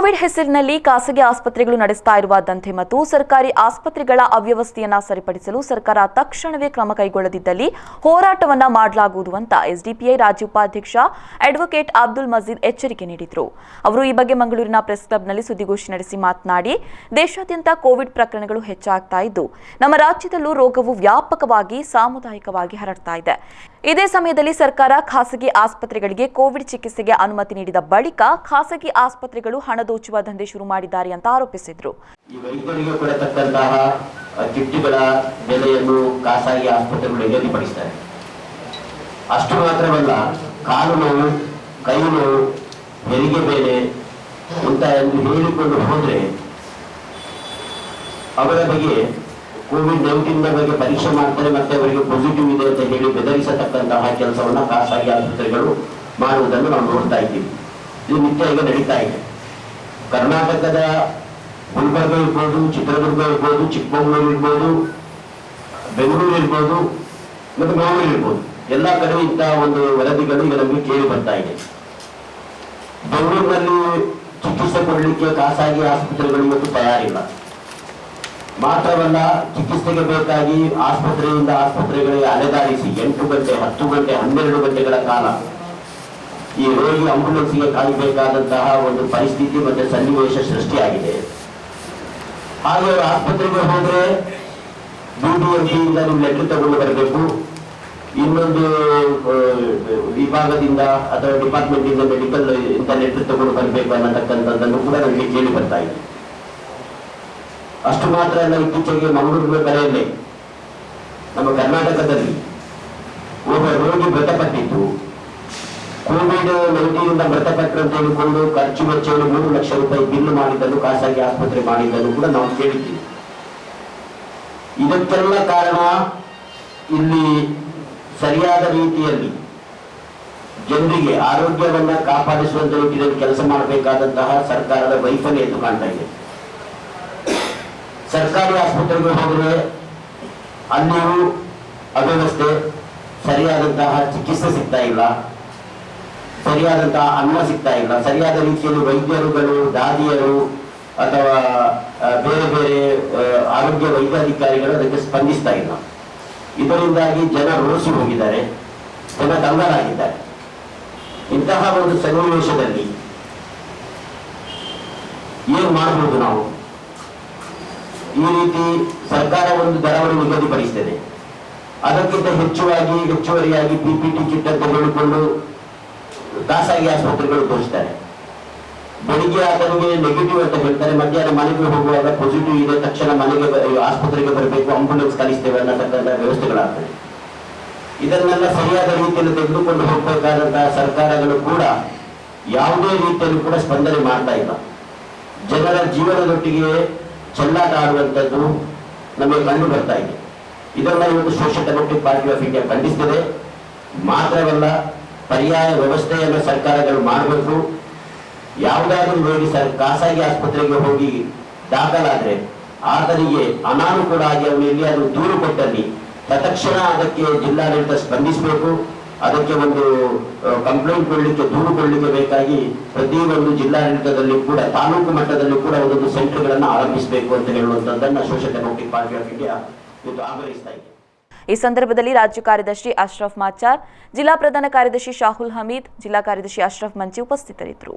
Covid ಹೆಸರಿನಲ್ಲಿ ಖಾಸಗಿ ಆಸ್ಪತ್ರೆಗಳು ನಡೆಸ್ತಾ ಇರುವ ದಂಧೆ ಮತ್ತು ಸರ್ಕಾರಿ ಆಸ್ಪತ್ರೆಗಳ ಅವ್ಯವಸ್ಥೆಯನ್ನು ಸರಿಪಡಿಸಲು ಸರ್ಕಾರ ತಕ್ಷಣವೇ ಕ್ರಮ ಕೈಗೊಳ್ಳದಿದ್ದಲ್ಲಿ ಹೋರಾಟವನ್ನ ಮಾಡಲಾಗುವುದು ಅಂತ sdpi ರಾಜ್ಯ ಉಪಾಧ್ಯಕ್ಷ ಅಡ್ವೊಕೇಟ್ ಅಬ್ದುಲ್ ಮಜೀದ್ ಎಚ್ಚರಿಕೆ ನೀಡಿದರು. ಅವರು ಈ ಬಗ್ಗೆ ಮಂಗಳೂರಿನ ಪ್ರೆಸ್ ಕ್ಲಬ್ನಲ್ಲಿ ಸುದ್ದಿಗೋಷ್ಠಿ ನಡೆಸಿ ಮಾತನಾಡಿ, ದೇಶಾದ್ಯಂತ ಕೋವಿಡ್ ಪ್ರಕರಣಗಳು ಹೆಚ್ಚಾಗ್ತಾ ಇದ್ದು ನಮ್ಮ ರಾಜ್ಯದಲ್ಲೂ ರೋಗವು ವ್ಯಾಪಕವಾಗಿ ಸಾಮುದಾಯಿಕವಾಗಿ ಹರಡ್ತಾ ಇದೆ. ಇದೇ ಸಮಯದಲ್ಲಿ ಸರ್ಕಾರ ಖಾಸಗಿ ಆಸ್ಪತ್ರೆಗಳಿಗೆ ಕೋವಿಡ್ ಚಿಕಿತ್ಸೆಗೆ ಅನುಮತಿ ನೀಡಿದ ಬಳಿಕ ಖಾಸಗಿ ಆಸ್ಪತ್ರೆಗಳು ಹಣ ದೋಚುವ ದಂಧೆ ಶುರು ಮಾಡಿದ್ದಾರೆ ಅಂತ ಆರೋಪಿಸಿದರು. ಈ ವೈದ್ಯರಿಗೆ ಕೊಡತಕ್ಕಂತಹ ಕಿಟ್ಗಳ ಬೆಲೆಯನ್ನು ಖಾಸಗಿ ಆಸ್ಪತ್ರೆಗಳು ನಿಗದಿಪಡಿಸುತ್ತಾರೆ. ಅಷ್ಟು ಮಾತ್ರವಲ್ಲ, ಕಾಲು ನೋವು, ಕೈ ನೋವು, ಹೆರಿಗೆ ಬೇರೆ ಅಂತ ಎಂದು ಹೇಳಿಕೊಂಡು ಹೋದ್ರೆ ಅವರ ಬಗ್ಗೆ ಕೋವಿಡ್-19 ಬಗ್ಗೆ ಪರೀಕ್ಷೆ ಮಾಡ್ತಾರೆ, ಮತ್ತೆ ಅವರಿಗೆ ಪಾಸಿಟಿವ್ ಇದೆ ಅಂತ ಹೇಳಿ ಬೆದರಿಸತಕ್ಕಂತಹ ಕೆಲಸವನ್ನ ಖಾಸಗಿ ಆಸ್ಪತ್ರೆಗಳು ಮಾಡುವುದನ್ನು ನಾವು ನೋಡ್ತಾ ಇದ್ದೀವಿ. ಇದು ನಿತ್ಯ ಈಗ ನಡೀತಾ ಇದೆ. ಕರ್ನಾಟಕದ ಗುಲ್ಬರ್ಗ ಇರ್ಬೋದು, ಚಿತ್ರದುರ್ಗ ಇರ್ಬೋದು, ಚಿಕ್ಕಮಗಳೂರು ಇರ್ಬೋದು, ಬೆಂಗಳೂರು ಇರ್ಬೋದು, ಮತ್ತು ಮಂಗಳೂರು ಇರ್ಬೋದು, ಎಲ್ಲ ಕಡೆ ಇಂತಹ ಒಂದು ವರದಿಗಳು ಈಗ ನಮಗೆ ಕೇಳಿ ಬರ್ತಾ ಇದೆ. ಬೆಂಗಳೂರಿನಲ್ಲಿ ಚಿಕಿತ್ಸೆ ಕೊಡಲಿಕ್ಕೆ ಖಾಸಗಿ ಆಸ್ಪತ್ರೆಗಳು ಇವತ್ತು ತಯಾರಿಲ್ಲ. ಮಾತ್ರವಲ್ಲ, ಚಿಕಿತ್ಸೆಗೆ ಬೇಕಾಗಿ ಆಸ್ಪತ್ರೆಯಿಂದ ಆಸ್ಪತ್ರೆಗಳಿಗೆ ಅಲೆದಾಡಿಸಿ 8 ಗಂಟೆ, 10 ಗಂಟೆ, 12 ಗಂಟೆಗಳ ಕಾಲ ಈ ರೋಗಿ ಆಂಬ್ಯುಲೆನ್ಸ್ಗೆ ಕಾಯಬೇಕಾದಂತಹ ಒಂದು ಪರಿಸ್ಥಿತಿ ಮತ್ತೆ ಸನ್ನಿವೇಶ ಸೃಷ್ಟಿಯಾಗಿದೆ. ಹಾಗೆ ಅವರು ಆಸ್ಪತ್ರೆಗೆ ಹೋದ್ರೆ BDMPಯಿಂದ ನೀವು ಲೆಟರ್ ತಗೊಂಡು ಬರಬೇಕು, ಇನ್ನೊಂದು ವಿಭಾಗದಿಂದ ಅಥವಾ ಡಿಪಾರ್ಟ್ಮೆಂಟ್ ಇಂದ ಮೆಡಿಕಲ್ ಇಂದ ಲೆಟರ್ ತಗೊಂಡು ಬರಬೇಕು ಅನ್ನತಕ್ಕಂಥದ್ದನ್ನು ಕೂಡ ನಮಗೆ ಕೇಳಿ ಬರ್ತಾ ಇದೆ. ಅಷ್ಟು ಮಾತ್ರ ಅಲ್ಲ, ಇತ್ತೀಚೆಗೆ ಮಂಗಳೂರು ಕರೆಯಲ್ಲಿ ನಮ್ಮ ಕರ್ನಾಟಕದಲ್ಲಿ ಒಬ್ಬ ರೋಗಿ ಮೃತಪಟ್ಟಿದ್ದು, ಕೋವಿಡ್-19 ಮೃತಪಟ್ಟರು ಅಂತ ಹೇಳಿಕೊಂಡು ಖರ್ಚು ವೆಚ್ಚವನ್ನು 3 ಲಕ್ಷ ರೂಪಾಯಿ ಬಿಲ್ ಮಾಡಿದ್ದನ್ನು ಖಾಸಗಿ ಆಸ್ಪತ್ರೆ ಮಾಡಿದ್ದನ್ನು ಕೂಡ ನಾವು ಕೇಳಿದ್ದೀವಿ. ಇದಕ್ಕೆಲ್ಲ ಕಾರಣ ಇಲ್ಲಿ ಸರಿಯಾದ ರೀತಿಯಲ್ಲಿ ಜನರಿಗೆ ಆರೋಗ್ಯವನ್ನ ಕಾಪಾಡಿಸುವಂತ ನಿಟ್ಟಿನಲ್ಲಿ ಕೆಲಸ ಮಾಡಬೇಕಾದಂತಹ ಸರ್ಕಾರದ ವೈಫಲ್ಯ ಎದ್ದು ಕಾಣ್ತಾ ಇದೆ. ಸರ್ಕಾರಿ ಆಸ್ಪತ್ರೆಗೆ ಹೋದರೆ ಅಲ್ಲಿಯೂ ಅವ್ಯವಸ್ಥೆ, ಸರಿಯಾದಂತಹ ಚಿಕಿತ್ಸೆ ಸಿಗ್ತಾ ಇಲ್ಲ, ಸರಿಯಾದಂತಹ ಅನ್ನ ಸಿಗ್ತಾ ಇಲ್ಲ, ಸರಿಯಾದ ರೀತಿಯಲ್ಲಿ ವೈದ್ಯರುಗಳು, ದಾದಿಯರು ಅಥವಾ ಬೇರೆ ಬೇರೆ ಆರೋಗ್ಯ ವೈದ್ಯಾಧಿಕಾರಿಗಳು ಅದಕ್ಕೆ ಸ್ಪಂದಿಸ್ತಾ ಇಲ್ಲ. ಇದರಿಂದಾಗಿ ಜನ ರೋಸಿ ಹೋಗಿದ್ದಾರೆ, ಜನ ಕಂಗಾಲಾಗಿದ್ದಾರೆ. ಇಂತಹ ಒಂದು ಸನ್ನಿವೇಶದಲ್ಲಿ ಏನ್ ಮಾಡಬಹುದು ನಾವು? ಈ ರೀತಿ ಸರ್ಕಾರ ಒಂದು ದರವನ್ನು ನಿಗದಿಪಡಿಸುತ್ತದೆ, ಅದಕ್ಕಿಂತ ಹೆಚ್ಚುವರಿಯಾಗಿ PPT ಕಿಟ್ ಅಂತ ಹೇಳಿಕೊಂಡು ಖಾಸಗಿ ಆಸ್ಪತ್ರೆಗಳು ತೋರಿಸ್ತಾರೆ. ಬೆಳಿಗ್ಗೆ ಆತನಿಗೆ ನೆಗೆಟಿವ್ ಅಂತ ಹೇಳ್ತಾರೆ, ಮಧ್ಯಾಹ್ನ ಮನೆಗೆ ಹೋಗುವಾಗ ಪಾಸಿಟಿವ್ ಇದೆ, ತಕ್ಷಣ ಮನೆಗೆ ಆಸ್ಪತ್ರೆಗೆ ಬರಬೇಕು, ಆಂಬ್ಯುಲೆನ್ಸ್ ಕಳಿಸ್ತೇವೆ ಅನ್ನತಕ್ಕಂಥ ವ್ಯವಸ್ಥೆಗಳಾಗ್ತದೆ. ಇದನ್ನೆಲ್ಲ ಸರಿಯಾದ ರೀತಿಯಲ್ಲಿ ತೆಗೆದುಕೊಂಡು ಹೋಗಬೇಕಾದಂತಹ ಸರ್ಕಾರಗಳು ಕೂಡ ಯಾವುದೇ ರೀತಿಯಲ್ಲಿ ಕೂಡ ಸ್ಪಂದನೆ ಮಾಡ್ತಾ ಇಲ್ಲ. ಜನರ ಜೀವನದೊಟ್ಟಿಗೆ ಚೆಲ್ಲಾಟ ಆಡುವಂಥದ್ದು ನಮಗೆ ಕಂಡು ಬರ್ತಾ ಇದೆ. ಇದನ್ನ ಇವತ್ತು Social Democratic Party of India ಖಂಡಿಸ್ತದೆ. ಮಾತ್ರವಲ್ಲ, ಪರ್ಯಾಯ ವ್ಯವಸ್ಥೆಯನ್ನು ಸರ್ಕಾರಗಳು ಮಾಡಬೇಕು. ಯಾವುದಾದ್ರೂ ರೋಗಿ ಖಾಸಗಿ ಆಸ್ಪತ್ರೆಗೆ ಹೋಗಿ ದಾಖಲಾದ್ರೆ ಆತನಿಗೆ ಅನಾನುಕೂಲ ಆಗಿ ಅವನು ಎಲ್ಲಿಯಾದ್ರೂ ದೂರು ಕೊಟ್ಟಲ್ಲಿ ತತ್ಕ್ಷಣ ಅದಕ್ಕೆ ಜಿಲ್ಲಾಡಳಿತ ಸ್ಪಂದಿಸಬೇಕು. ಅದಕ್ಕೆ ಒಂದು ಕಂಪ್ಲೇಂಟ್ ಕೊಡಲಿಕ್ಕೆ, ದೂರು ಕೊಡಲಿಕ್ಕೆ ಬೇಕಾಗಿ ಪ್ರತಿಯೊಂದು ಜಿಲ್ಲಾಡಳಿತದಲ್ಲಿ ಕೂಡ, ತಾಲೂಕು ಮಟ್ಟದಲ್ಲಿ ಕೂಡ ಒಂದೊಂದು ಸೆಂಟರ್ಗಳನ್ನು ಆರಂಭಿಸಬೇಕು ಅಂತ ಹೇಳುವಂತದ್ದನ್ನು Social Democratic Party of India ಇವತ್ತು ಆಗ್ರಹಿಸ್ತಾ ಇದೆ. ಈ ಸಂದರ್ಭದಲ್ಲಿ ರಾಜ್ಯ ಕಾರ್ಯದರ್ಶಿ ಅಶ್ರಫ್ ಮಾಚಾರ್, ಜಿಲ್ಲಾ ಪ್ರಧಾನ ಕಾರ್ಯದರ್ಶಿ ಶಾಹುಲ್ ಹಮೀದ್, ಜಿಲ್ಲಾ ಕಾರ್ಯದರ್ಶಿ ಅಶ್ರಫ್ ಮಂಚಿ ಉಪಸ್ಥಿತರಿದ್ದರು.